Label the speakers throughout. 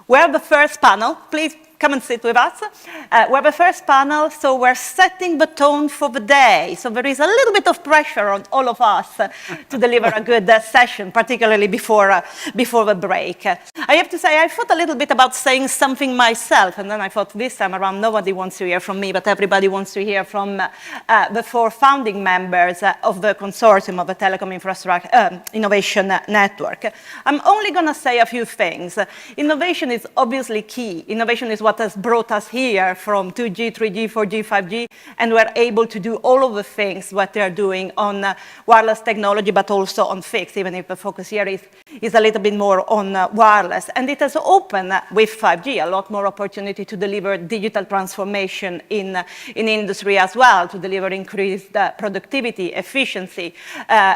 Speaker 1: We're the first panel. Please come and sit with us. We're the first panel, so we're setting the tone for the day. So there is a little bit of pressure on all of us to deliver a good session, particularly before the break. I have to say, I thought a little bit about saying something myself, and then I thought this time around, nobody wants to hear from me, but everybody wants to hear from the 4 founding members of the consortium of the Telecom Infrastructure Innovation Network. I'm only going to say a few things. Innovation is obviously key. Innovation is what has brought us here from 2G, 3G, 4G, 5G, and we're able to do all of the things what they're doing on wireless technology, but also on fixed, even if the focus here is a little bit more on wireless. And it has opened with 5G a lot more opportunity to deliver digital transformation in industry as well, to deliver increased productivity, efficiency,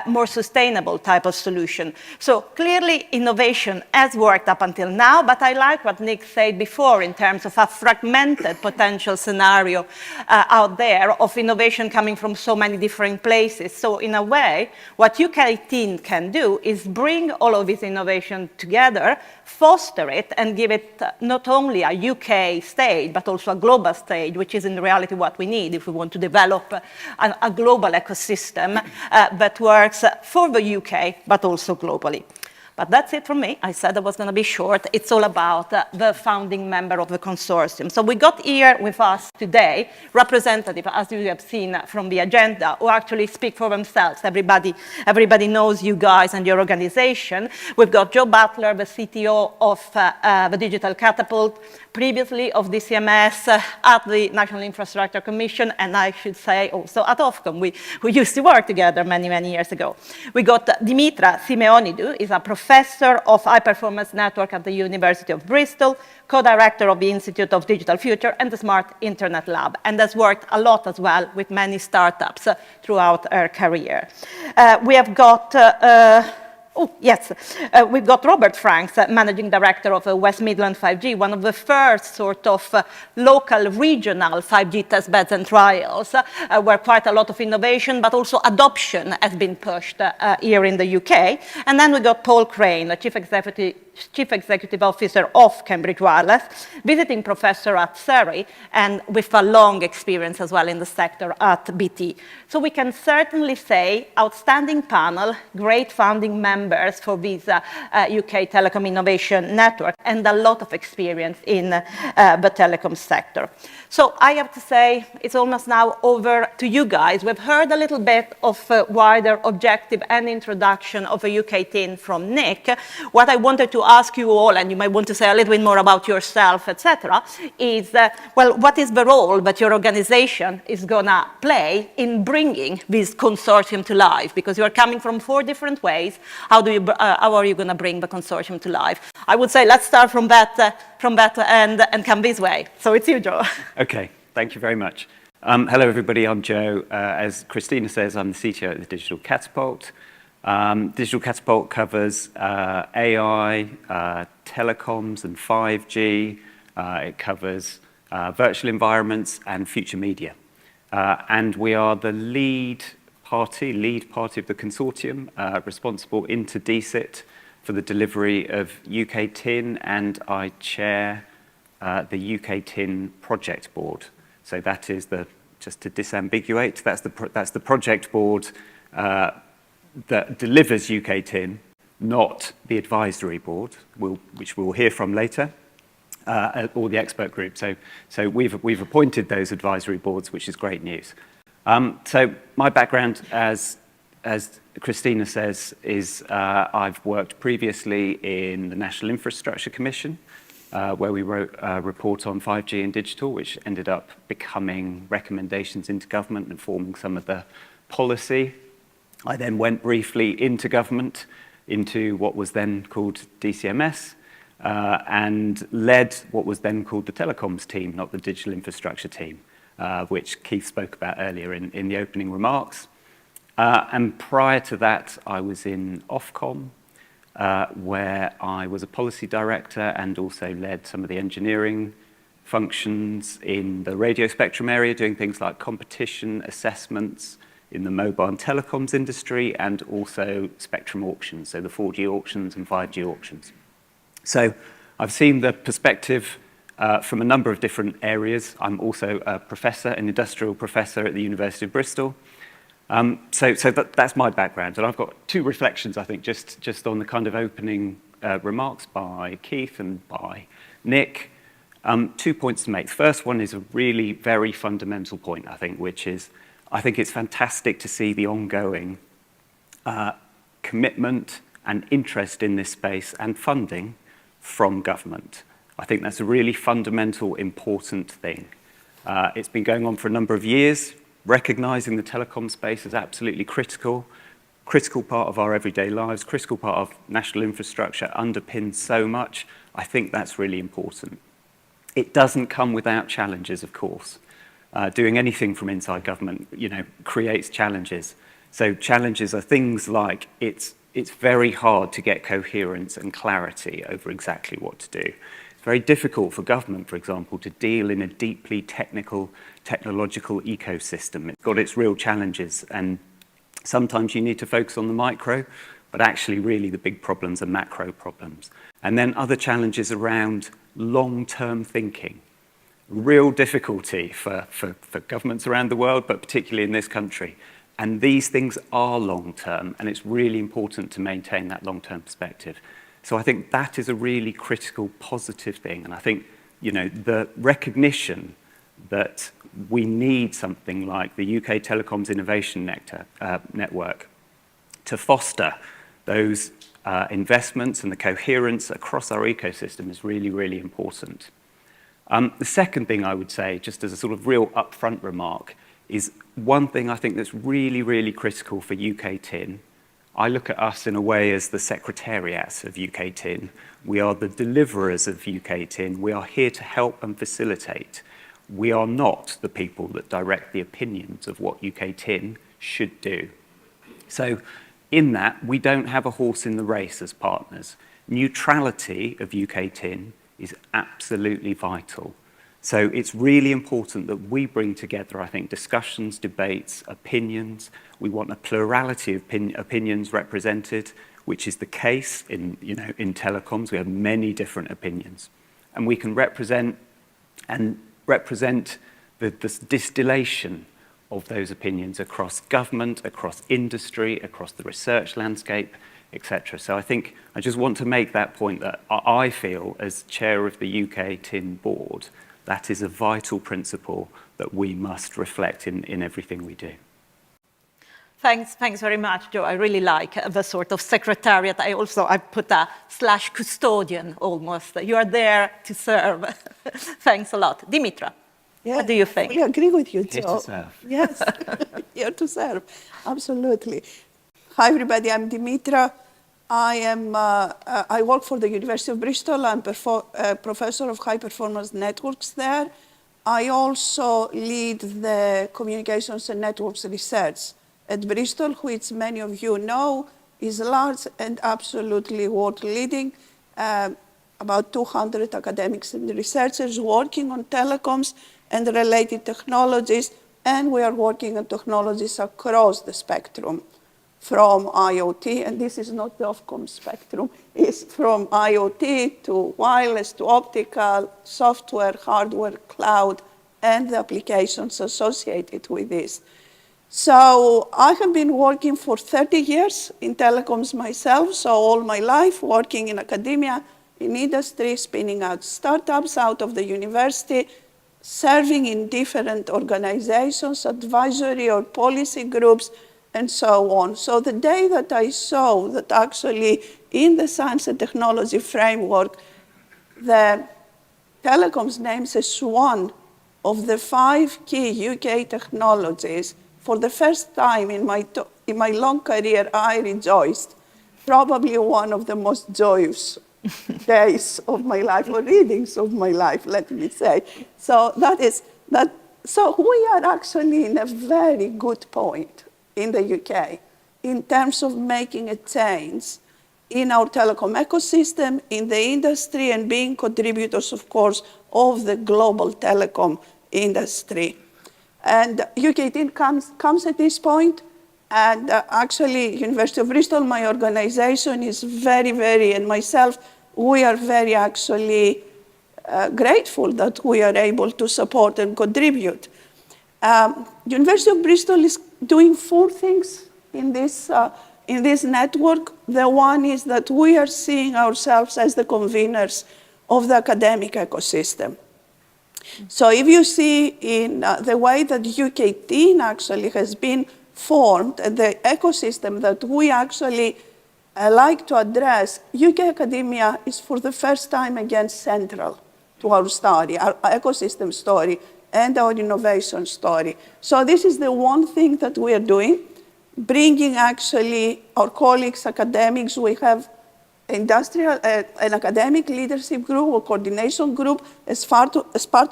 Speaker 1: more sustainable type of solution. So clearly innovation has worked up until now, but I like what Nick said before in terms of a fragmented potential scenario out there of innovation coming from so many different places. So in a way, what UKTIN can do is bring all of this innovation together, foster it, and give it not only a UK stage, but also a global stage, which is in reality what we need if we want to develop a global ecosystem that works for the UK, but also globally. But that's it from me. I said I was going to be short. It's all about the founding member of the consortium. So we got here with us today representative, as you have seen from the agenda, who actually speak for themselves. Everybody knows you guys and your organization. We've got Joe Butler, the CTO of the Digital Catapult, previously of DCMS at the National Infrastructure Commission, and I should say also at Ofcom. We used to work together many, many years ago. We got Dimitra Simeonidou, is a professor of high-performance network at the University of Bristol, co-director of the Institute of Digital Future and the Smart Internet Lab, and has worked a lot as well with many startups throughout her career. We have got we've got Robert Franks, Managing Director of West Midland 5G, one of the first sort of local regional 5G test beds and trials, where quite a lot of innovation, but also adoption has been pushed here in the UK. And then we got Paul Crane, the Chief Executive Officer of Cambridge Wireless, visiting professor at Surrey, and with a long experience as well in the sector at BT. So we can certainly say outstanding panel, great founding members for this UK Telecom Innovation Network, and a lot of experience in the telecom sector. So I have to say, it's almost now over to you guys. We've heard a little bit of a wider objective and introduction of a UKTIN from Nick. What I wanted to ask you all, and you might want to say a little bit more about yourself, etc., is, well, what is the role that your organization is going to play in bringing this consortium to life? Because you're coming from 4 different ways. How are you going to bring the consortium to life? I would say let's start from that end and come this way. So it's you, Joe.
Speaker 2: Okay, thank you very much. Hello, everybody. I'm Joe. As Cristina says, I'm the CTO at the Digital Catapult. Digital Catapult covers AI, telecoms and 5G. It covers virtual environments and future media. And we are the lead party of the consortium, responsible into DCIT for the delivery of UKTIN, and I chair the UKTIN project board. So that is just to disambiguate, that's the project board that delivers UKTIN, not the advisory board, which we'll hear from later, or the expert group. So we've appointed those advisory boards, which is great news. So my background, as Cristina says, is I've worked previously in the National Infrastructure Commission, where we wrote a report on 5G and digital, which ended up becoming recommendations into government and forming some of the policy. I then went briefly into government, into what was then called DCMS, and led what was then called the Telecoms team, not the digital infrastructure team, which Keith spoke about earlier in the opening remarks. And prior to that, I was in Ofcom, where I was a policy director and also led some of the engineering functions in the radio spectrum area, doing things like competition assessments in the mobile and telecoms industry, and also spectrum auctions, so the 4G auctions and 5G auctions. So I've seen the perspective from a number of different areas. I'm also a professor, an industrial professor at the University of Bristol. So that's my background, and I've got two reflections, I think, just on the kind of opening remarks by Keith and by Nick. 2 points to make. The first one is a really very fundamental point, I think, which is, I think it's fantastic to see the ongoing commitment and interest in this space and funding from government. I think that's a really fundamental, important thing. It's been going on for a number of years. Recognizing the telecom space is absolutely critical part of our everyday lives, critical part of national infrastructure, underpins so much. I think that's really important. It doesn't come without challenges, of course. Doing anything from inside government, creates challenges. So challenges are things like it's very hard to get coherence and clarity over exactly what to do. It's very difficult for government, for example, to deal in a deeply technological ecosystem. It's got its real challenges, and sometimes you need to focus on the micro, but actually really the big problems are macro problems. And then other challenges around long-term thinking. Real difficulty for governments around the world, but particularly in this country. And these things are long-term, and it's really important to maintain that long-term perspective. So I think that is a really critical, positive thing. And I think, the recognition that we need something like the UK Telecoms Innovation Network to foster those investments and the coherence across our ecosystem is really, really important. The second thing I would say, just as a sort of real upfront remark, is one thing I think that's really, really critical for UKTIN. I look at us in a way as the secretariat of UKTIN. We are the deliverers of UKTIN. We are here to help and facilitate. We are not the people that direct the opinions of what UKTIN should do. So in that, we don't have a horse in the race as partners. Neutrality of UKTIN is absolutely vital. So it's really important that we bring together, I think, discussions, debates, opinions. We want a plurality of opinions represented, which is the case in telecoms. We have many different opinions. And we can represent the distillation of those opinions across government, across industry, across the research landscape, etc. So I think I just want to make that point that I feel, as chair of the UKTIN board, that is a vital principle that we must reflect in everything we do.
Speaker 1: Thanks very much, Joe. I really like the sort of secretariat. I put a /custodian almost. You are there to serve. Thanks a lot. Dimitra, what do you think?
Speaker 3: I agree with you, Joe.
Speaker 2: Here to serve.
Speaker 3: Yes, here to serve. Absolutely. Hi, everybody. I'm Dimitra. I work for the University of Bristol. I'm a professor of high-performance networks there. I also lead the communications and networks research at Bristol, which many of you know is large and absolutely world-leading. About 200 academics and researchers working on telecoms and related technologies, and we are working on technologies across the spectrum, from IoT, and this is not the Ofcom spectrum, it's from IoT to wireless to optical, software, hardware, cloud, and the applications associated with this. So I have been working for 30 years in telecoms myself, so all my life working in academia, in industry, spinning out startups out of the university, serving in different organizations, advisory or policy groups, and so on. So the day that I saw that actually in the science and technology framework, the telecoms names as one of the 5 key UK technologies, for the first time in my long career, I rejoiced. Probably one of the most joyous days of my life, or readings of my life, let me say. So So we are actually in a very good point in the UK in terms of making a change in our telecom ecosystem, in the industry, and being contributors, of course, of the global telecom industry. And UKTIN comes at this point, and actually, University of Bristol, my organization, is very, and myself, we are very actually grateful that we are able to support and contribute. University of Bristol is doing 4 things in this network. The one is that we are seeing ourselves as the conveners of the academic ecosystem. So if you see in the way that UKTIN actually has been formed, and the ecosystem that we actually like to address, UK academia is for the first time again central to our story, our ecosystem story, and our innovation story. So this is the one thing that we are doing, bringing actually our colleagues, academics. We have industrial, an academic leadership group or coordination group as part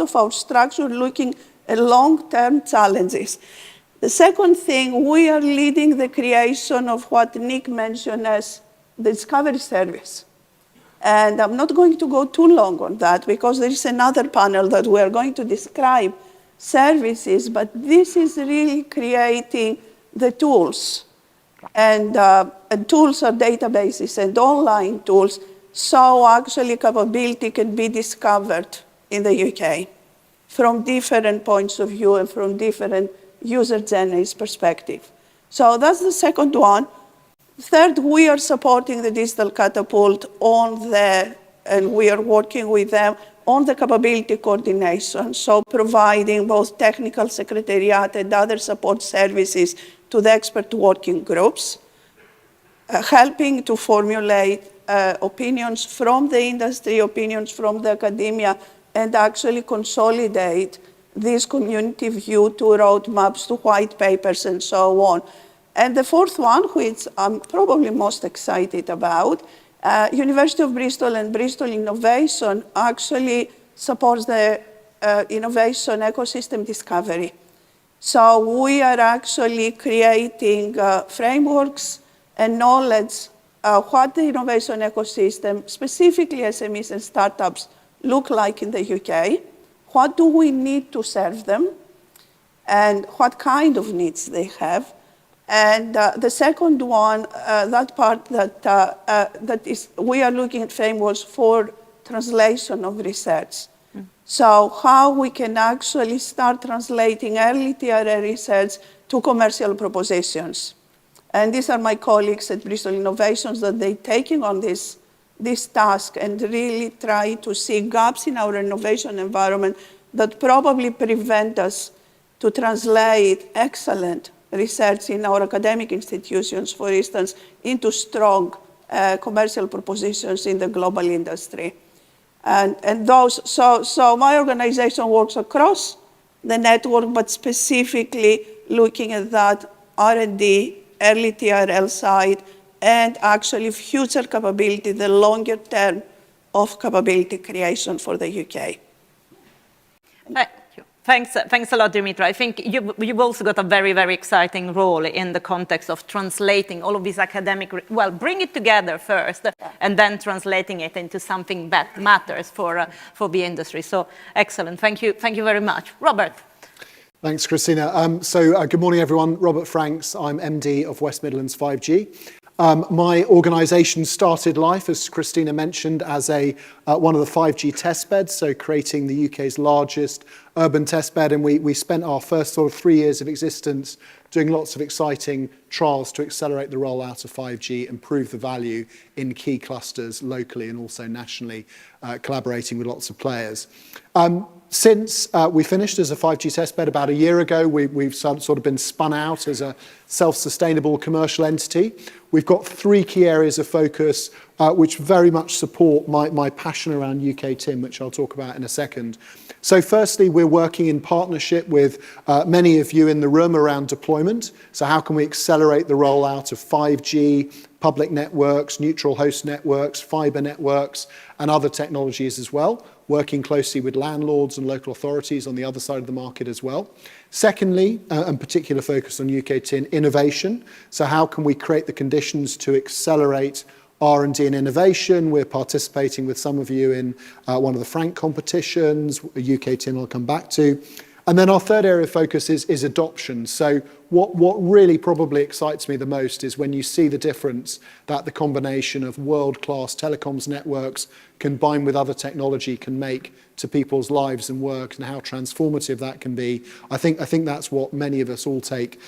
Speaker 3: of our structure looking at long-term challenges. The second thing, we are leading the creation of what Nick mentioned as the Discovery Service. And I'm not going to go too long on that because there is another panel that we are going to describe services, but this is really creating the tools. And tools are databases and online tools, so actually capability can be discovered in the UK from different points of view and from different user journeys perspective. So that's the second one. Third, we are supporting the Digital Catapult and we are working with them on the capability coordination, so providing both technical secretariat and other support services to the expert working groups, helping to formulate opinions from the industry, opinions from the academia, and actually consolidate this community view to roadmaps, to white papers, and so on. And the fourth one, which I'm probably most excited about, University of Bristol and Bristol Innovation actually supports the innovation ecosystem discovery. So we are actually creating frameworks and knowledge what the innovation ecosystem, specifically SMEs and startups, look like in the UK. What do we need to serve them? And what kind of needs they have? And the second one, that part that is, we are looking at frameworks for translation of research. So how we can actually start translating early TRA research to commercial propositions. And these are my colleagues at Bristol Innovations that they're taking on this task and really try to see gaps in our innovation environment that probably prevent us to translate excellent research in our academic institutions, for instance, into commercial propositions in the global industry. And those, so my organization works across the network, but specifically looking at that R&D, early TRL side, and actually future capability, the longer term of capability creation for the UK.
Speaker 1: Thank you. Thanks a lot, Dimitra. I think you've also got a very, very exciting role in the context of translating all of these academic, well, bring it together first, and then translating it into something that matters for the industry. So excellent. Thank you very much. Robert.
Speaker 4: Thanks, Cristina. Good morning, everyone. Robert Franks. I'm MD of West Midlands 5G. My organisation started life, as Cristina mentioned, as one of the 5G test beds, so creating the UK's largest urban test bed, and we spent our first sort of 3 years of existence doing lots of exciting trials to accelerate the rollout of 5G, improve the value in key clusters locally and also nationally, collaborating with lots of players. Since we finished as a 5G testbed about a year ago, we've sort of been spun out as a self-sustainable commercial entity. We've got 3 key areas of focus which very much support my passion around UKTIN, which I'll talk about in a second. So firstly, we're working in partnership with many of you in the room around deployment. So how can we accelerate the rollout of 5G, public networks, neutral host networks, fibre networks, and other technologies as well, working closely with landlords and local authorities on the other side of the market as well. Secondly, and particular focus on UKTIN, innovation. So how can we create the conditions to accelerate R&D and innovation? We're participating with some of you in one of the Frank competitions, UKTIN I'll come back to. And then our third area of focus is adoption. So what really probably excites me the most is when you see the difference that the combination of world-class telecoms networks combined with other technology can make to people's lives and work, and how transformative that can be. I think that's what many of us all take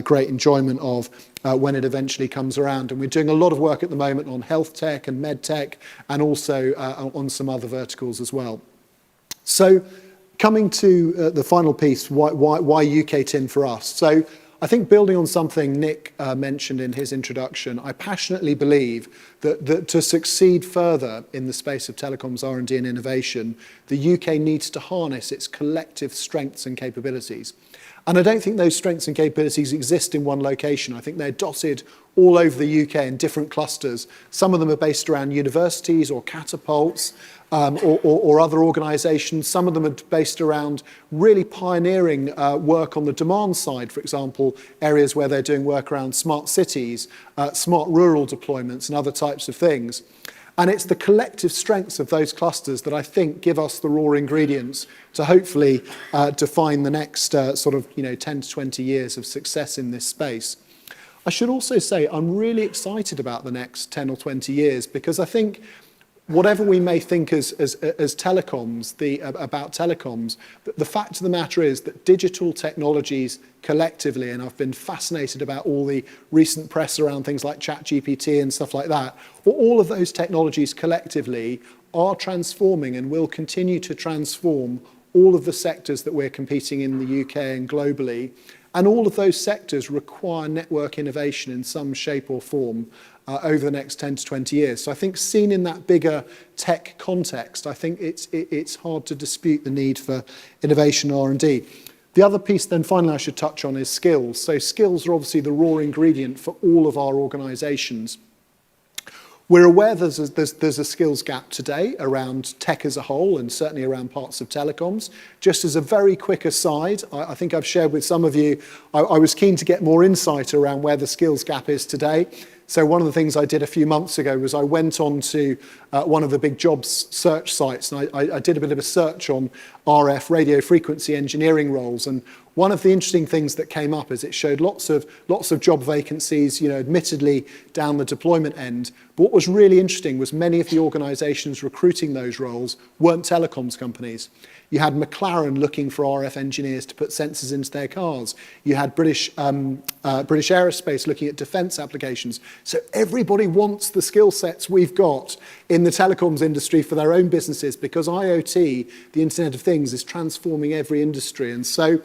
Speaker 4: great enjoyment of when it eventually comes around. And we're doing a lot of work at the moment on health tech and med tech, and also on some other verticals as well. So coming to the final piece, why UKTIN for us? So I think building on something Nick mentioned in his introduction, I passionately believe that to succeed further in the space of telecoms R&D and innovation, the UK needs to harness its collective strengths and capabilities. And I don't think those strengths and capabilities exist in one location. I think they're dotted all over the UK in different clusters. Some of them are based around universities or catapults, or other organisations. Some of them are based around really pioneering work on the demand side, for example, areas where they're doing work around smart cities, smart rural deployments and other types of things. And it's the collective strengths of those clusters that I think give us the raw ingredients to hopefully define the next sort of 10 to 20 years of success in this space. I should also say I'm really excited about the next 10 or 20 years, because I think whatever we may think as telecoms, about telecoms, the fact of the matter is that digital technologies collectively, and I've been fascinated about all the recent press around things like ChatGPT and stuff like that, all of those technologies collectively are transforming and will continue to transform all of the sectors that we're competing in the UK and globally. And all of those sectors require network innovation in some shape or form over the next 10 to 20 years. So I think seen in that bigger tech context, I think it's hard to dispute the need for innovation R&D. The other piece then finally I should touch on is skills. So skills are obviously the raw ingredient for all of our organisations. We're aware there's a skills gap today around tech as a whole, and certainly around parts of telecoms. Just as a very quick aside, I think I've shared with some of you, I was keen to get more insight around where the skills gap is today. So one of the things I did a few months ago was I went on to one of the big jobs search sites, and I did a bit of a search on RF, radio frequency engineering roles. And one of the interesting things that came up is it showed lots of job vacancies, admittedly down the deployment end. But what was really interesting was many of the organisations recruiting those roles weren't telecoms companies. You had McLaren looking for RF engineers to put sensors into their cars. You had British Aerospace looking at defence applications. So everybody wants the skill sets we've got in the telecoms industry for their own businesses, because IoT, the Internet of Things, is transforming every industry. And so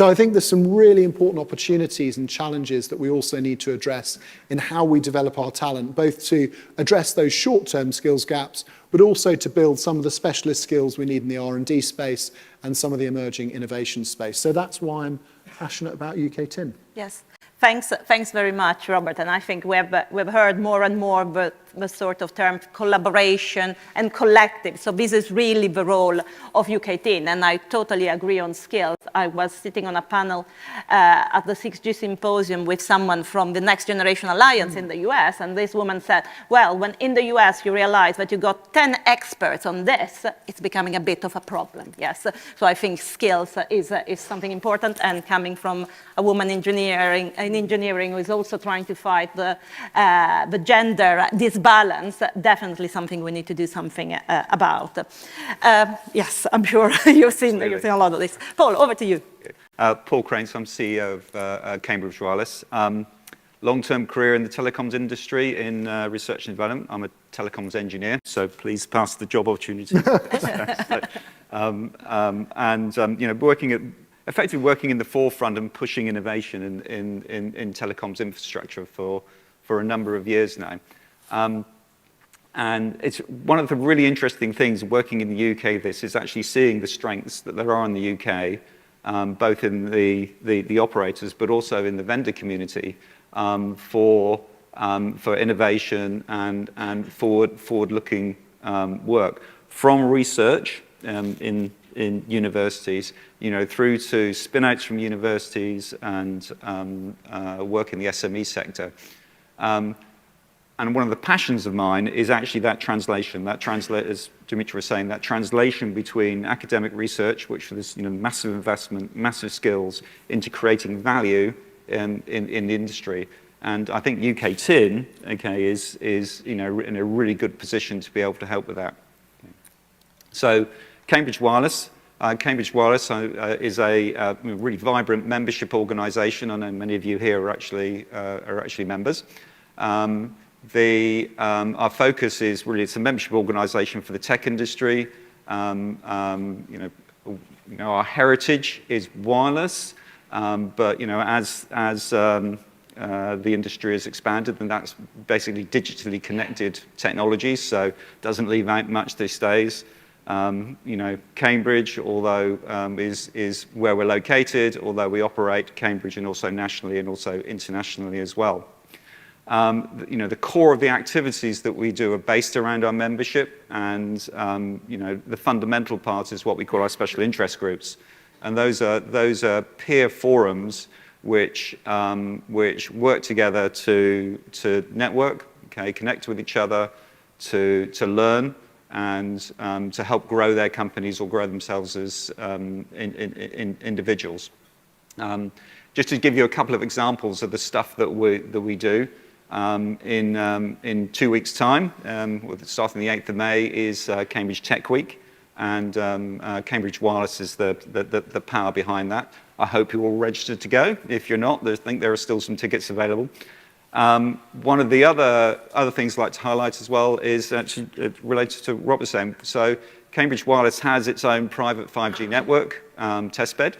Speaker 4: I think there's some really important opportunities and challenges that we also need to address in how we develop our talent, both to address those short-term skills gaps, but also to build some of the specialist skills we need in the R&D space and some of the emerging innovation space. So that's why I'm passionate about UKTIN.
Speaker 1: Yes. Thanks very much, Robert. And I think we've heard more and more about the sort of term collaboration and collective. So this is really the role of UKTIN, and I totally agree on skills. I was sitting on a panel at the 6G symposium with someone from the Next Generation Alliance in the US, and this woman said, well, when in the US you realize that you got 10 experts on this, it's becoming a bit of a problem, yes. So I think skills is something important, and coming from a woman in engineering who is also trying to fight the gender disbalance, definitely something we need to do something about. Yes, I'm sure you've seen a lot of this. Paul, over to you.
Speaker 5: Paul Crane, so I'm CEO of Cambridge Wireless. Long-term career in the telecoms industry in research and development. I'm a telecoms engineer, so please pass the job opportunity. Effectively working in the forefront and pushing innovation in telecoms infrastructure for a number of years now. And it's one of the really interesting things working in the UK, this is actually seeing the strengths that there are in the UK, both in the operators, but also in the vendor community, for innovation and forward-looking work. From research in universities, through to spin-outs from universities and work in the SME sector. And one of the passions of mine is actually that translation, as Dimitra was saying, that translation between academic research, which is massive investment, massive skills, into creating value in the industry. And I think UKTIN, is in a really good position to be able to help with that. So Cambridge Wireless. Cambridge Wireless is a really vibrant membership organisation. I know many of you here are actually members. Our focus is really, it's a membership organisation for the tech industry. Our heritage is wireless, but as the industry has expanded, then that's basically digitally connected technologies, so doesn't leave out much these days. Cambridge, although is where we're located, although we operate Cambridge and also nationally and also internationally as well. The core of the activities that we do are based around our membership, and the fundamental part is what we call our special interest groups, and those are peer forums which work together to network, connect with each other, to learn, and to help grow their companies or grow themselves as individuals. Just to give you a couple of examples of the stuff that we do. In 2 weeks' time, starting the 8th of May, is Cambridge Tech Week, and Cambridge Wireless is the power behind that. I hope you're all registered to go. If you're not, I think there are still some tickets available. One of the other things I'd like to highlight as well is actually related to what Rob was saying. So Cambridge Wireless has its own private 5G network testbed.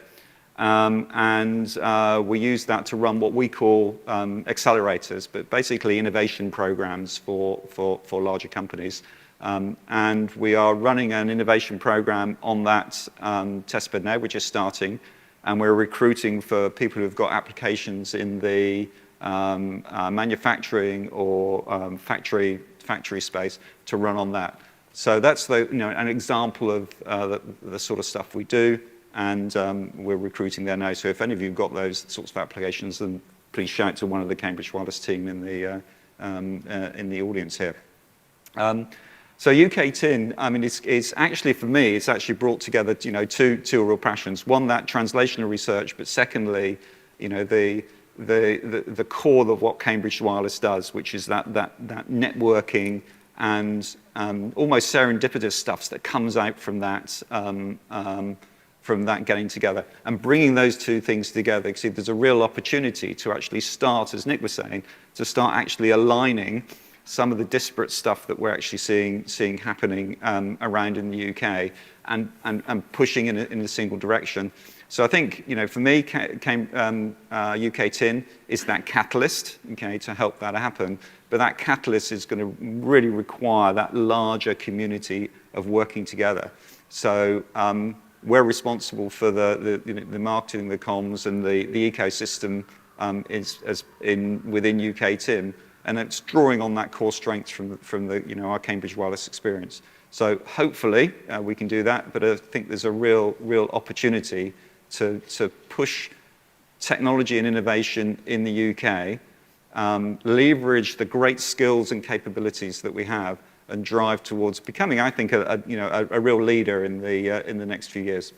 Speaker 5: And we use that to run what we call accelerators, but basically innovation programs for larger companies. And we are running an innovation program on that testbed now, which is starting, and we're recruiting for people who've got applications in the manufacturing or factory space to run on that. So that's an example of the sort of stuff we do. And we're recruiting there now. So if any of you have got those sorts of applications, then please shout to one of the Cambridge Wireless team in the audience here. So UKTIN, I mean, it's actually, for me, it's actually brought together, two real passions. One, that translational research, but secondly, the core of what Cambridge Wireless does, which is that networking and almost serendipitous stuff that comes out from that. From that getting together and bringing those two things together. See, there's a real opportunity to actually start, as Nick was saying, to start actually aligning some of the disparate stuff that we're actually seeing happening around in the UK and pushing in a single direction. So I think, for me, UKTIN is that catalyst, to help that happen. But that catalyst is going to really require that larger community of working together. So we're responsible for the marketing, the comms, and the ecosystem within UKTIN, and it's drawing on that core strength from our Cambridge Wireless experience. So hopefully we can do that, but I think there's a real opportunity to push technology and innovation in the UK, leverage the great skills and capabilities that we have, and drive towards becoming, I think, a real leader in the next few years.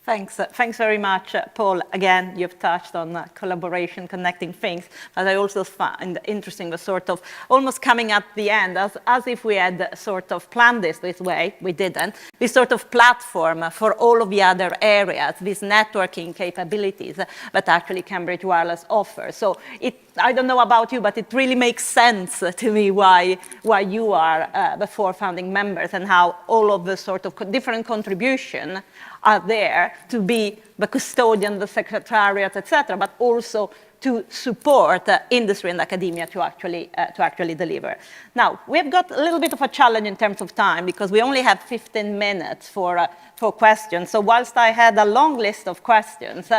Speaker 1: Thanks very much, Paul. Again, you've touched on collaboration, connecting things, but I also find interesting the sort of almost coming at the end, as if we had sort of planned this way. We didn't. This sort of platform for all of the other areas, these networking capabilities that actually Cambridge Wireless offers. So I don't know about you, but it really makes sense to me why you are the 4 founding members, and how all of the sort of different contribution are there to be the custodian, the secretariat, etc., but also to support industry and academia to actually deliver. Now, we've got a little bit of a challenge in terms of time, because we only have 15 minutes for questions. So whilst I had a long list of questions,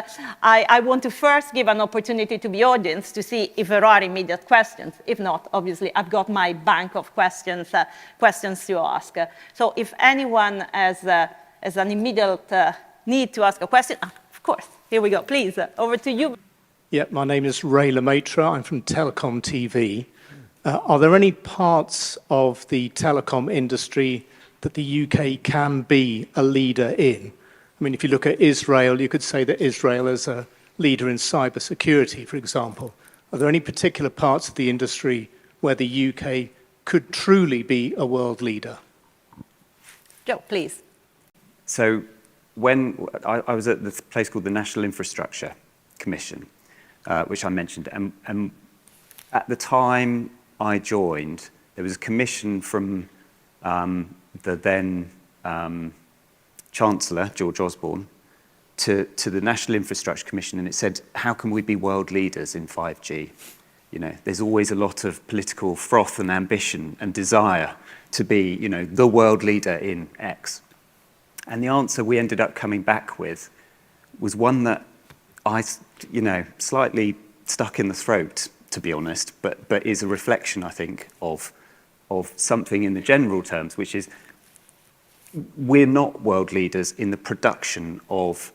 Speaker 1: I want to first give an opportunity to the audience to see if there are immediate questions. If not, obviously, I've got my bank of questions to ask. So if anyone has an immediate need to ask a question, of course, here we go. Please, over to you.
Speaker 6: Yeah, my name is Ray Lemaitre. I'm from Telecom TV. Are there any parts of the telecom industry that the UK can be a leader in? I mean, if you look at Israel, you could say that Israel is a leader in cybersecurity, for example. Are there any particular parts of the industry where the UK could truly be a world leader?
Speaker 1: Joe, please.
Speaker 2: So when I was at this place called the National Infrastructure Commission, which I mentioned, and at the time I joined, there was a commission from the then Chancellor, George Osborne, to the National Infrastructure Commission, and it said, how can we be world leaders in 5G? You know, there's always a lot of political froth and ambition and desire to be, you know, the world leader in X. And the answer we ended up coming back with was one that I, you know, slightly stuck in the throat, to be honest, but is a reflection, I think, of something in the general terms, which is we're not world leaders in the production of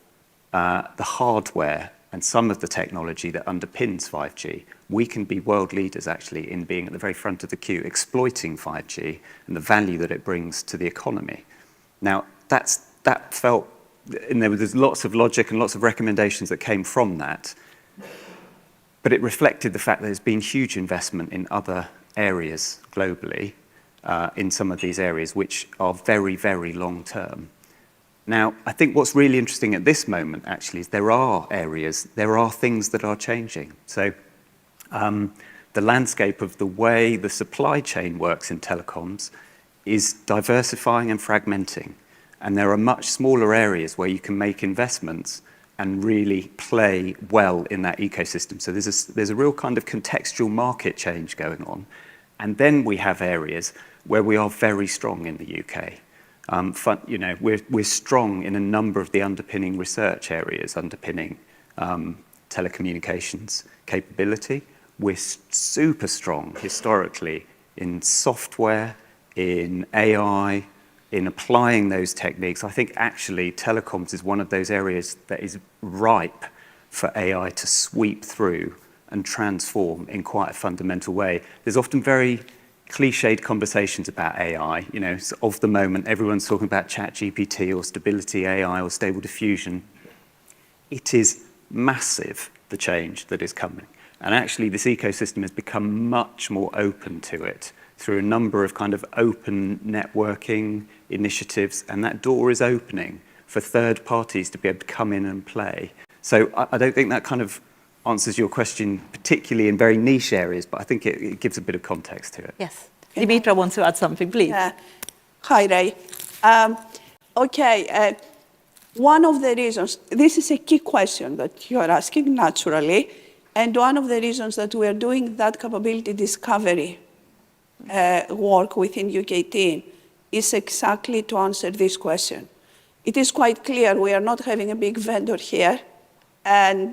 Speaker 2: the hardware and some of the technology that underpins 5G. We can be world leaders, actually, in being at the very front of the queue, exploiting 5G and the value that it brings to the economy. Now, that felt, and there's lots of logic and lots of recommendations that came from that, but it reflected the fact that there's been huge investment in other areas globally, in some of these areas, which are very, very long term. Now, I think what's really interesting at this moment, actually, is there are areas, there are things that are changing. So the landscape of the way the supply chain works in telecoms is diversifying and fragmenting. And there are much smaller areas where you can make investments and really play well in that ecosystem. So there's a real kind of contextual market change going on. And then we have areas where we are very strong in the UK. You know, we're strong in a number of the underpinning research areas, underpinning telecommunications capability. We're super strong historically in software, in AI, in applying those techniques. I think actually telecoms is one of those areas that is ripe for AI to sweep through and transform in quite a fundamental way. There's often very cliched conversations about AI. You know, so of the moment, everyone's talking about ChatGPT or stability AI or stable diffusion. It is massive, the change that is coming. And actually, this ecosystem has become much more open to it through a number of kind of open networking initiatives, and that door is opening for third parties to be able to come in and play. So I don't think that kind of answers your question, particularly in very niche areas, but I think it gives a bit of context to it.
Speaker 1: Yes. Dimitra wants to add something, please.
Speaker 3: Hi, Ray. One of the reasons, this is a key question that you are asking naturally, and one of the reasons that we are doing that capability discovery work within UKTIN is exactly to answer this question. It is quite clear we are not having a big vendor here, and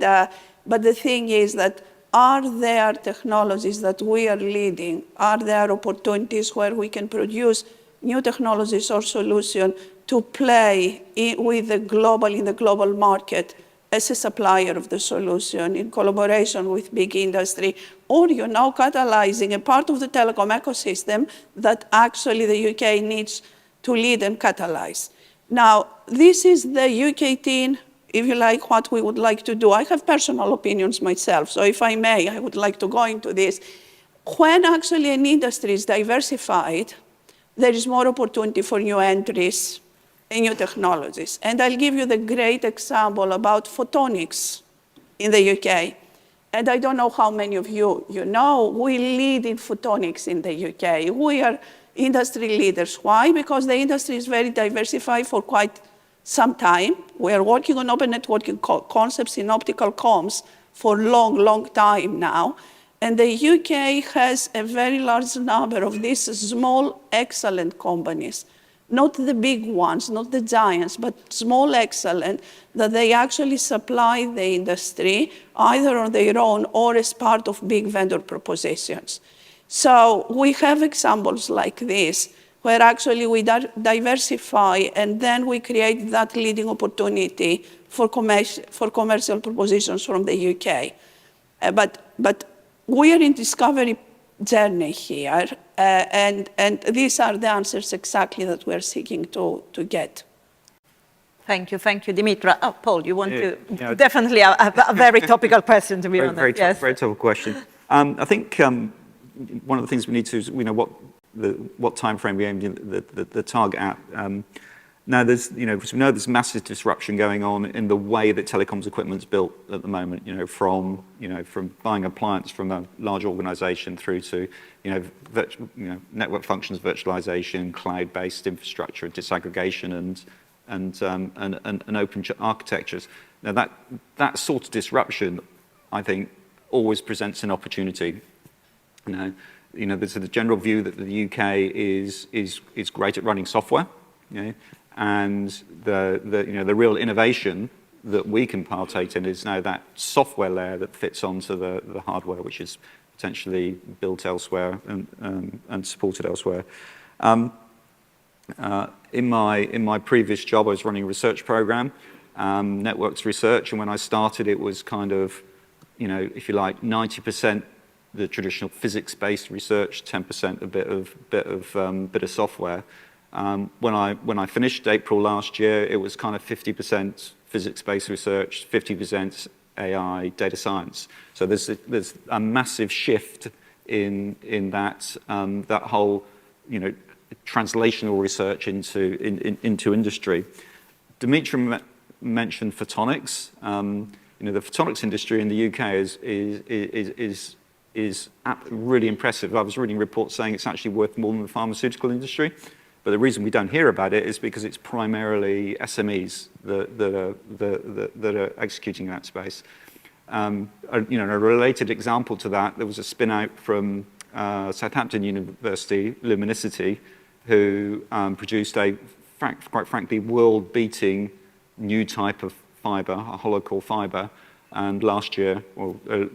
Speaker 3: but the thing is that are there technologies that we are leading? Are there opportunities where we can produce new technologies or solutions to play in the global market as a supplier of the solution in collaboration with big industry, or catalyzing a part of the telecom ecosystem that actually the UK needs to lead and catalyze. Now, this is the UKTIN, if you like, what we would like to do. I have personal opinions myself, so if I may, I would like to go into this. When actually an industry is diversified, there is more opportunity for new entries and new technologies. And I'll give you the great example about photonics in the UK. And I don't know how many of you know, we lead in photonics in the UK. We are industry leaders. Why? Because the industry is very diversified for quite some time. We are working on open networking concepts in optical comms for a long, long time now. And the UK has a very large number of these small, excellent companies. Not the big ones, not the giants, but small, excellent, that they actually supply the industry either on their own or as part of big vendor propositions. So we have examples like this, where actually we diversify and then we create that leading opportunity for commercial propositions from the UK. But we are in discovery journey here, and these are the answers exactly that we're seeking to get.
Speaker 1: Thank you, Dimitra. Oh, Paul, you want to?
Speaker 5: Yeah.
Speaker 1: Definitely a very topical question, to be honest.
Speaker 5: Very
Speaker 1: Yes.
Speaker 5: tough question. I think one of the things we need to is what time frame we aim the target at. Now there's we know there's massive disruption going on in the way that telecoms equipment's built at the moment. From buying appliance from a large organization through to network functions virtualization, cloud-based infrastructure, disaggregation, and open architectures. Now that sort of disruption, I think, always presents an opportunity. There's a general view that the UK is great at running software, and the real innovation that we can partake in is now that software layer that fits onto the hardware, which is potentially built elsewhere and supported elsewhere. In my previous job, I was running a research program, networks research, and when I started, it was kind of, if you like, 90% the traditional physics-based research, 10% a bit of software. When I finished April last year, it was kind of 50% physics-based research, 50% AI, data science. So there's a massive shift in that whole translational research into industry. Dimitra mentioned photonics. The photonics industry in the UK is really impressive. I was reading reports saying it's actually worth more than the pharmaceutical industry. But the reason we don't hear about it is because it's primarily SMEs that are executing that space. A related example to that, there was a spin out from Southampton University, Luminicity, who produced quite frankly, world-beating new type of fiber, a hollow core fiber, and last year,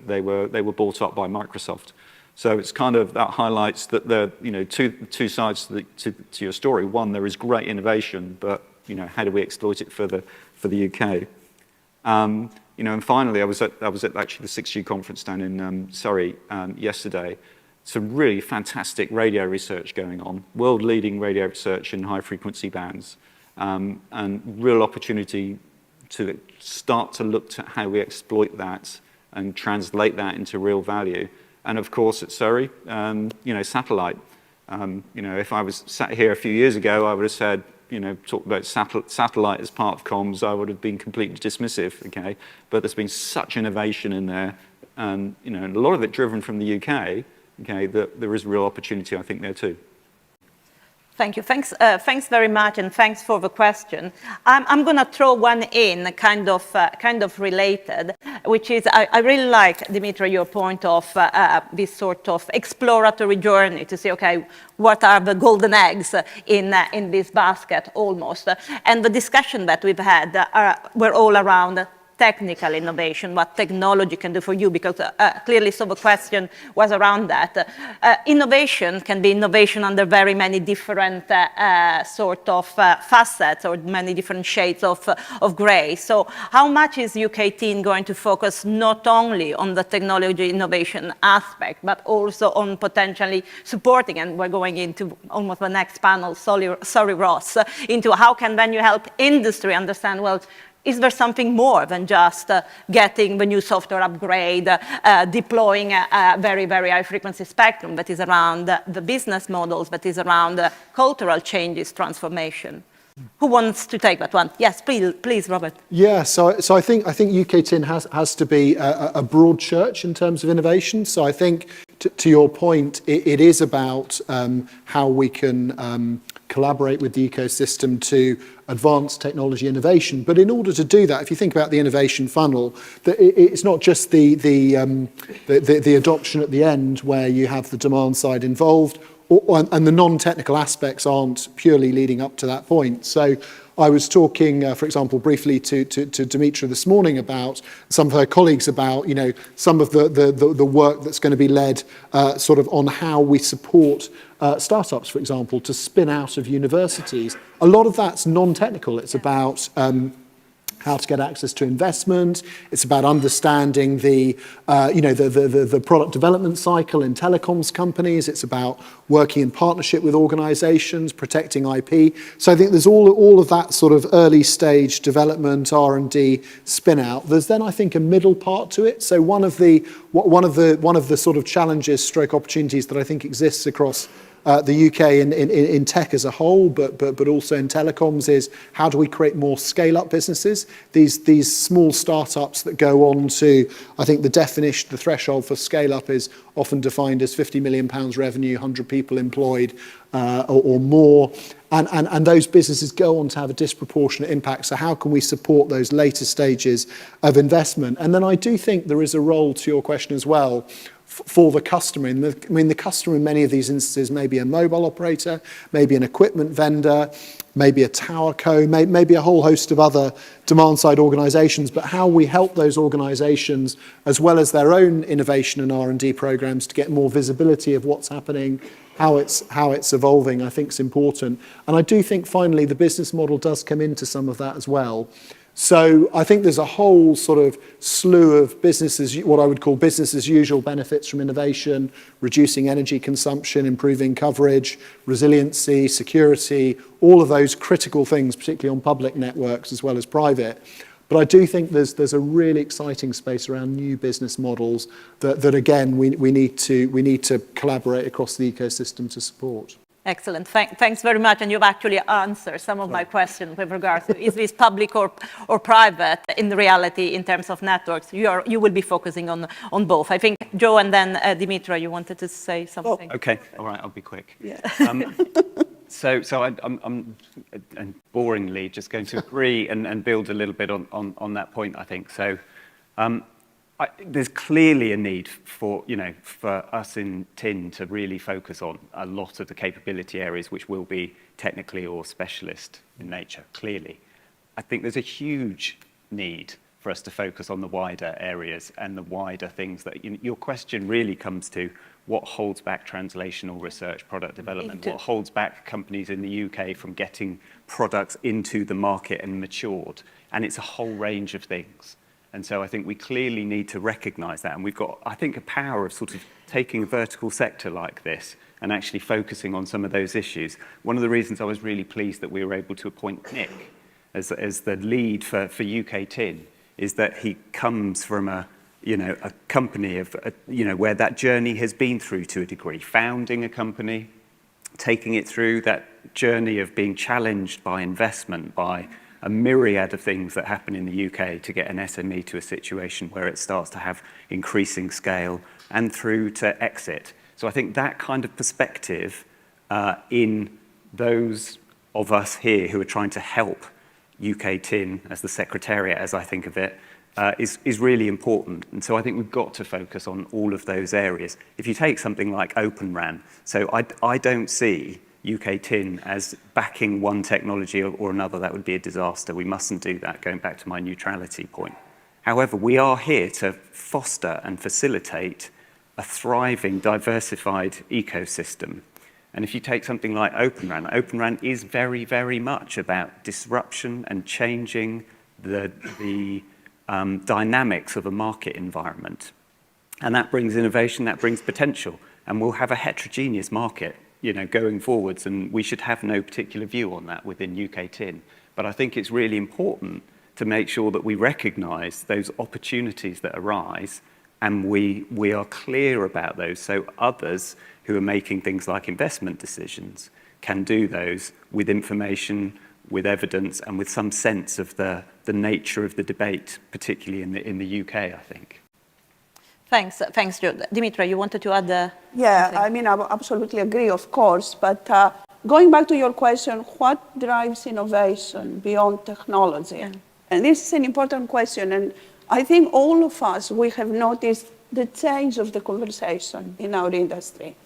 Speaker 5: they were bought up by Microsoft. So it's kind of that highlights that the two sides to your story. One, there is great innovation, but how do we exploit it for the UK? And finally, I was at actually the 6U conference down in Surrey yesterday. Some really fantastic radio research going on, world-leading radio research in high-frequency bands, and real opportunity to start to look at how we exploit that and translate that into real value. And of course, at Surrey, satellite. If I was sat here a few years ago, I would have said, talked about satellite as part of comms, I would have been completely dismissive, okay? But there's been such innovation in there, and a lot of it driven from the UK, okay, that there is real opportunity, I think, there too.
Speaker 1: Thank you. Thanks very much, and thanks for the question. I'm going to throw one in, kind of related, which is I really like, Dimitra, your point of this sort of exploratory journey to say, okay, what are the golden eggs in this basket almost? And the discussion that we've had were all around technical innovation, what technology can do for you, because clearly so the question was around that. Innovation can be innovation under very many different sort of facets or many different shades of grey. So how much is UKTIN going to focus not only on the technology innovation aspect, but also on potentially supporting, and we're going into almost the next panel, sorry Ross, into how can then you help industry understand, well, is there something more than just getting the new software upgrade, deploying a very, very high frequency spectrum that is around the business models, that is around cultural changes, transformation? Who wants to take that one? Yes, please, Robert.
Speaker 4: Yeah, so I think UKTIN has to be a broad church in terms of innovation. So I think, to your point, it is about how we can collaborate with the ecosystem to advance technology innovation. But in order to do that, if you think about the innovation funnel, it's not just the adoption at the end where you have the demand side involved, and the non-technical aspects aren't purely leading up to that point. So I was talking, for example, briefly to Dimitra this morning about some of her colleagues about, some of the work that's going to be led sort of on how we support startups, for example, to spin out of universities. A lot of that's non-technical. It's about how to get access to investment. It's about understanding the product development cycle in telecoms companies. It's about working in partnership with organizations, protecting IP. So I think there's all of that sort of early stage development, R&D, spin out. There's then, I think, a middle part to it. So one of the sort of challenges, stroke opportunities that I think exists across the UK in tech as a whole, but also in telecoms, is how do we create more scale-up businesses? These small startups that go on to, I think the threshold for scale-up is often defined as £50 million revenue, 100 people employed or more. And those businesses go on to have a disproportionate impact. So how can we support those later stages of investment? And then I do think there is a role, to your question as well, for the customer. The customer in many of these instances may be a mobile operator, maybe an equipment vendor, maybe a tower co, maybe a whole host of other demand-side organizations, but how we help those organizations, as well as their own innovation and R&D programs, to get more visibility of what's happening, how it's evolving, I think is important. And I do think, finally, the business model does come into some of that as well. So I think there's a whole sort of slew of what I would call business as usual benefits from innovation, reducing energy consumption, improving coverage, resiliency, security, all of those critical things, particularly on public networks as well as private. But I do think there's a really exciting space around new business models that again, we need to collaborate across the ecosystem to support.
Speaker 1: Excellent. Thanks very much. And you've actually answered some of my questions with regards to is this public or private in reality in terms of networks. You will be focusing on both. I think Joe and then Dimitra, you wanted to say something.
Speaker 2: Okay. All right. I'll be quick.
Speaker 3: Yeah.
Speaker 2: So I'm and boringly just going to agree and build a little bit on that point, I think. So there's clearly a need for us in TIN to really focus on a lot of the capability areas which will be technically or specialist in nature, clearly. I think there's a huge need for us to focus on the wider areas and the wider things that your question really comes to: what holds back translational research, product development, what holds back companies in the UK from getting products into the market and matured? And it's a whole range of things. And so I think we clearly need to recognise that. And we've got, I think, a power of sort of taking a vertical sector like this and actually focusing on some of those issues. One of the reasons I was really pleased that we were able to appoint Nick as the lead for UKTIN is that he comes from a company of, where that journey has been through to a degree, founding a company, taking it through that journey of being challenged by investment, by a myriad of things that happen in the UK to get an SME to a situation where it starts to have increasing scale, and through to exit. So I think that kind of perspective in those of us here who are trying to help UKTIN as the secretariat, as I think of it, is really important. And so I think we've got to focus on all of those areas. If you take something like Open RAN, so I don't see UKTIN as backing one technology or another. That would be a disaster. We mustn't do that, going back to my neutrality point. However, we are here to foster and facilitate a thriving, diversified ecosystem. And if you take something like Open RAN is very, very much about disruption and changing the dynamics of a market environment. And that brings innovation, that brings potential. And we'll have a heterogeneous market going forwards, and we should have no particular view on that within UKTIN. But I think it's really important to make sure that we recognise those opportunities that arise, and we are clear about those, so others who are making things like investment decisions can do those with information, with evidence, and with some sense of the nature of the debate, particularly in the UK, I think.
Speaker 1: Thanks, Joe. Dimitra, you wanted to add?
Speaker 3: Yeah, I mean, I absolutely agree, of course. But going back to your question, what drives innovation beyond technology? Yeah. And this is an important question. And I think all of us, we have noticed the change of the conversation in our industry.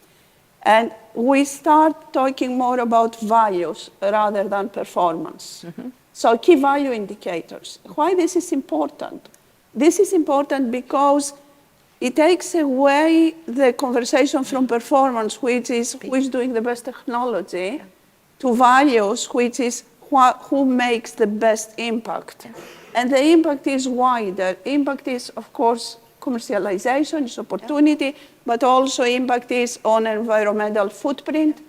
Speaker 3: And we start talking more about values rather than performance. Mm-hmm. So key value indicators. Why this is important? This is important because it takes away the conversation from performance, which is who is doing the best technology, to values, which is who makes the best impact. And the impact is wider. Impact is, of course, commercialization, is opportunity, but also impact is on environmental footprint.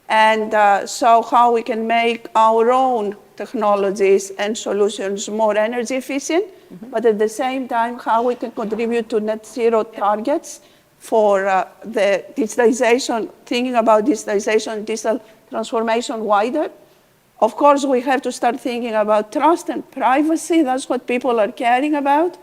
Speaker 3: And so how we can make our own technologies and solutions more energy efficient, but at the same time, how we can contribute to net zero targets for the digitalization, thinking about digitalization, digital transformation wider. Of course, we have to start thinking about trust and privacy. That's what people are caring about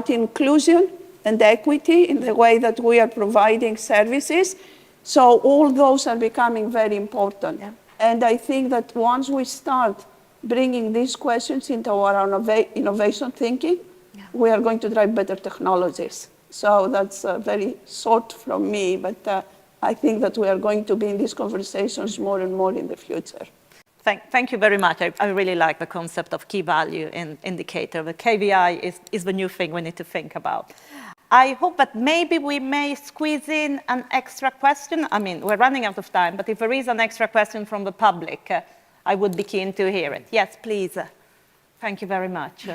Speaker 3: inclusion and equity in the way that we are providing services. So all those are becoming very important. Yeah. And I think that once we start bringing these questions into our innovation thinking, we are going to drive better technologies. So that's very short from me, but I think that we are going to be in these conversations more and more in the future.
Speaker 1: Thank you very much. I really like the concept of key value indicator. The KVI is the new thing we need to think about. I hope that maybe we may squeeze in an extra question. I mean, we're running out of time, but if there is an extra question from the public, I would be keen to hear it. Yes, please. Thank you very much.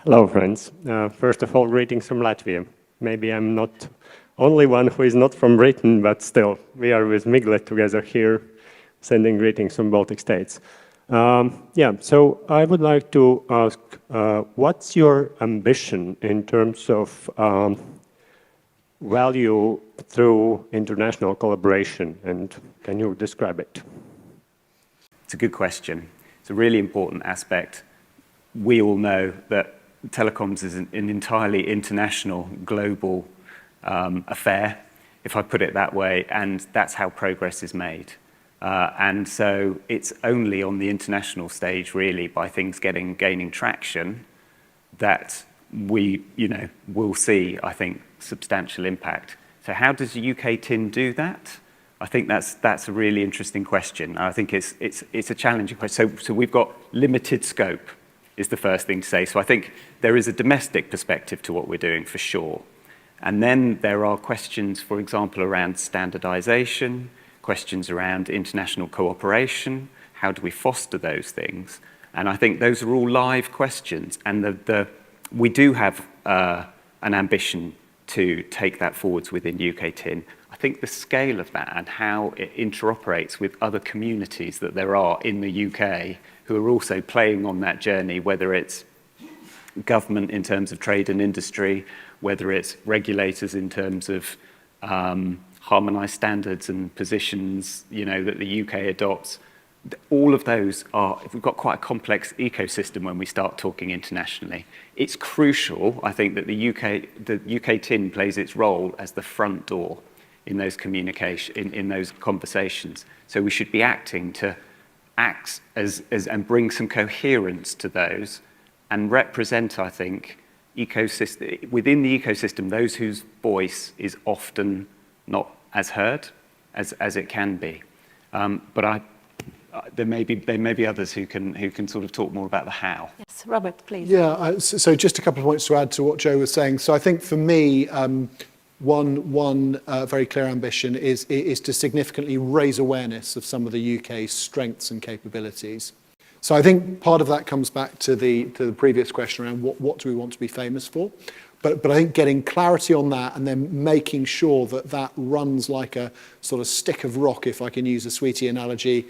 Speaker 7: Hello, friends. First of all, greetings from Latvia. Maybe I'm not only one who is not from Britain, but still, we are with Miglet together here, sending greetings from Baltic states. So I would like to ask, what's your ambition in terms of value through international collaboration, and can you describe it?
Speaker 2: It's a good question. It's a really important aspect. We all know that telecoms is an entirely international, global affair, if I put it that way, and that's how progress is made. And so it's only on the international stage, really, by things gaining traction, that we, will see, I think, substantial impact. So how does UKTIN do that? I think that's a really interesting question. I think it's a challenging question. So we've got limited scope, is the first thing to say. So I think there is a domestic perspective to what we're doing, for sure. And then there are questions, for example, around standardization, questions around international cooperation. How do we foster those things? And I think those are all live questions. And we do have an ambition to take that forwards within UKTIN. I think the scale of that and how it interoperates with other communities that there are in the UK who are also playing on that journey, whether it's government in terms of trade and industry, whether it's regulators in terms of harmonised standards and positions, that the UK adopts. All of those we've got quite a complex ecosystem when we start talking internationally. It's crucial, I think, that the UKTIN plays its role as the front door in those in those conversations. So we should be acting to act as and bring some coherence to those and represent, I think, within the ecosystem, those whose voice is often not as heard as it can be. But there may be others who can sort of talk more about the how.
Speaker 1: Yes, Robert, please.
Speaker 4: Yeah, so just a couple of points to add to what Joe was saying. So I think for me, one very clear ambition is to significantly raise awareness of some of the UK's strengths and capabilities. So I think part of that comes back to the previous question around what do we want to be famous for. But I think getting clarity on that and then making sure that runs like a sort of stick of rock, if I can use a sweetie analogy,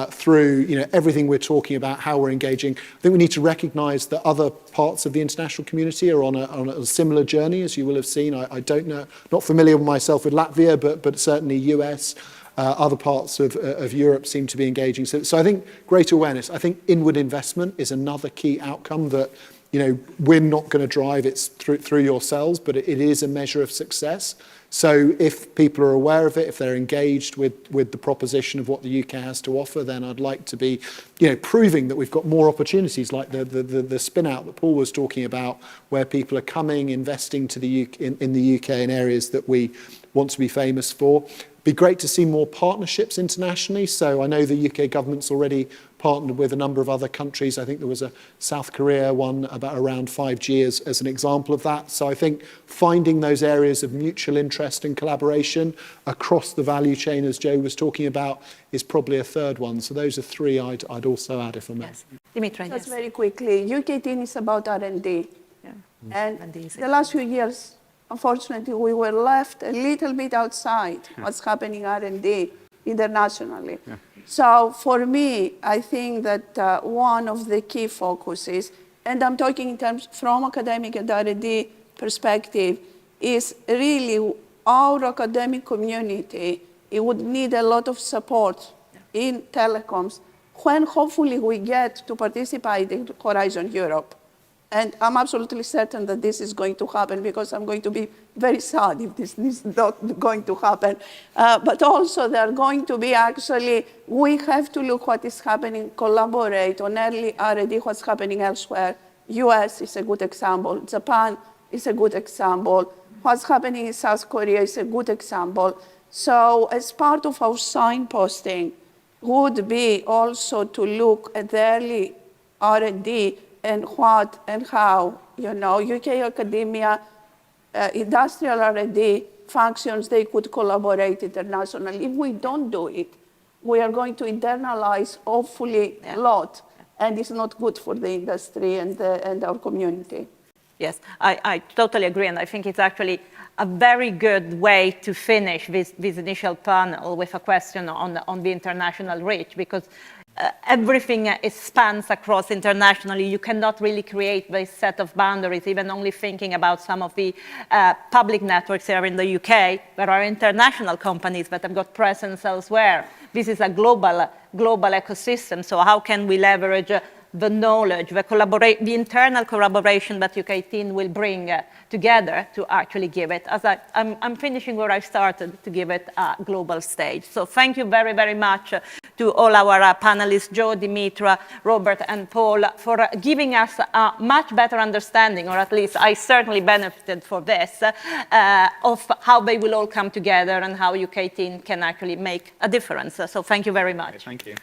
Speaker 4: through everything we're talking about, how we're engaging. I think we need to recognise that other parts of the international community are on a similar journey, as you will have seen. I don't know, not familiar myself with Latvia, but certainly US. Other parts of Europe seem to be engaging. So I think greater awareness. I think inward investment is another key outcome that we're not going to drive. It's through yourselves, but it is a measure of success. So if people are aware of it, if they're engaged with the proposition of what the UK has to offer, then I'd like to be, proving that we've got more opportunities like the spin out that Paul was talking about, where people are coming, investing to the UK, in the UK in areas that we want to be famous for. Be great to see more partnerships internationally. So I know the UK government's already partnered with a number of other countries. I think there was a South Korea one around 5G as an example of that. So I think finding those areas of mutual interest and collaboration across the value chain, as Joe was talking about, is probably a third one. So those are three I'd also add, if I may.
Speaker 1: Yes. Dimitra,
Speaker 3: Just
Speaker 1: yes.
Speaker 3: very quickly, UKTIN is about R&D.
Speaker 1: Yeah.
Speaker 3: And
Speaker 1: R&D is
Speaker 3: the last few years, unfortunately, we were left a little bit outside what's happening R&D internationally.
Speaker 5: Yeah.
Speaker 3: So for me, I think that one of the key focuses, and I'm talking in terms from academic and R&D perspective, is really our academic community. It would need a lot of support in telecoms when hopefully we get to participate in Horizon Europe. And I'm absolutely certain that this is going to happen because I'm going to be very sad if this is not going to happen. But also there are going to be actually, we have to look what is happening, collaborate on early R&D, what's happening elsewhere. US is a good example. Japan is a good example. What's happening in South Korea is a good example. So as part of our signposting would be also to look at the early R&D and what and how, UK academia, industrial R&D functions, they could collaborate internationally. If we don't do it, we are going to internalize hopefully a lot, and it's not good for the industry and our community.
Speaker 1: Yes, I totally agree, and I think it's actually a very good way to finish this initial panel with a question on the international reach, because everything spans across internationally. You cannot really create this set of boundaries, even only thinking about some of the public networks here in the UK. There are international companies that have got presence elsewhere. This is a global ecosystem, so how can we leverage the knowledge, the internal collaboration that UKTIN will bring together to actually give it, as I'm finishing where I started, to give it a global stage. So thank you very, very much to all our panelists, Joe, Dimitra, Robert, and Paul, for giving us a much better understanding, or at least I certainly benefited for this, of how they will all come together and how UKTIN can actually make a difference. So thank you very much.
Speaker 5: Okay, thank you.